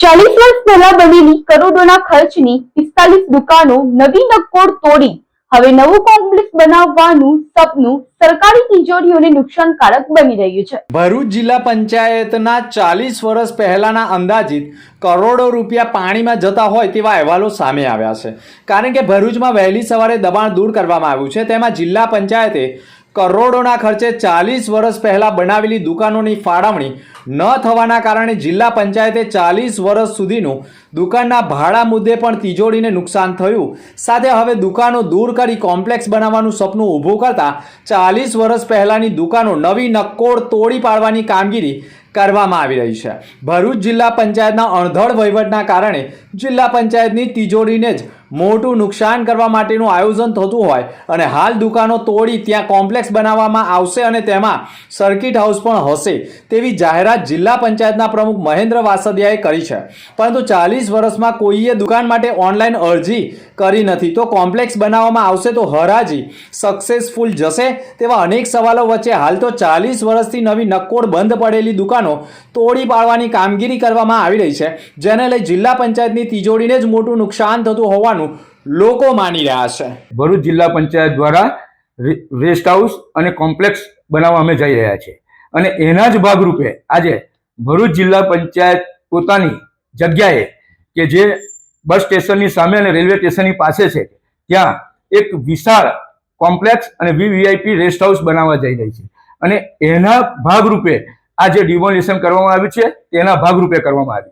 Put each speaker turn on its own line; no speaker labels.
40 વર્ષ પહેલા બનેલી કરોડોના ખર્ચની 45 દુકાનો નવી નક્કોર તોડી હવે નવું કોમ્પ્લેક્સ બનાવવાનું સપનું સરકારી તિજોરીઓને નુકસાનકારક બની રહ્યું છે।
ભરૂચ જિલ્લા પંચાયતના 40 વર્ષ પહેલાના અંદાજિત કરોડો રૂપિયા પાણીમાં જતા હોય તેવા અહેવાલો સામે આવ્યા છે। કારણ કે ભરૂચમાં વહેલી સવારે દબાણ દૂર કરવામાં આવ્યું છે, તેમાં જિલ્લા પંચાયતે કરોડોના ખર્ચે 40 વર્ષ પહેલા બનાવેલી દુકાનોની ફાળવણી ન થવાના કારણે જિલ્લા પંચાયતે 40 વર્ષ સુધીનું દુકાનના ભાડા મુદ્દે પણ તિજોરીને નુકસાન થયું। સાથે હવે દુકાનો દૂર કરી કોમ્પ્લેક્સ બનાવવાનું સપનું ઊભું કરતા 40 વર્ષ પહેલાની દુકાનો નવી નક્કોર તોડી પાડવાની કામગીરી કરવામાં આવી રહી છે। ભરૂચ જિલ્લા પંચાયતના અણધડ વહીવટના કારણે જિલ્લા પંચાયતની તિજોરીને જ મોટું નુકસાન કરવા માટેનું આયોજન થતું હોય અને હાલ દુકાનો તોડી ત્યાં કોમ્પ્લેક્સ બનાવવામાં આવશે અને તેમાં સર્કિટ હાઉસ પણ હશે તેવી જાહેરાત જિલ્લા પંચાયતના પ્રમુખ મહેન્દ્ર વાસદિયાએ કરી છે। પરંતુ 40 વર્ષમાં કોઈએ દુકાન માટે ઓનલાઈન અરજી કરી નથી, તો કોમ્પ્લેક્સ બનાવવામાં આવશે તો હરાજી સક્સેસફુલ જશે તેવા અનેક સવાલો વચ્ચે હાલ તો 40 વર્ષથી નવી નક્કોર બંધ પડેલી દુકાનો તોડી પાડવાની કામગીરી કરવામાં આવી રહી છે, જેને લઈ જિલ્લા પંચાયતની તિજોરીને જ મોટું નુકસાન થતું હોવાનું લોકો માની રહ્યા છે।
ભરૂચ જિલ્લા પંચાયત દ્વારા રેસ્ટ હાઉસ અને કોમ્પ્લેક્સ બનાવવા અમે જઈ રહ્યા છીએ અને એના જ ભાગરૂપે આજે ભરૂચ જિલ્લા પંચાયત પોતાની જગ્યાએ કે જે બસ સ્ટેશનની સામે અને રેલવે સ્ટેશનની પાસે છે ત્યાં એક વિશાળ કોમ્પ્લેક્સ અને વીવીઆઈપી રેસ્ટ હાઉસ બનાવવા જઈ રહી છે અને એના ભાગરૂપે આ જે ડિમોલિશન કરવામાં આવ્યું છે તેના ભાગરૂપે કરવામાં આવ્યું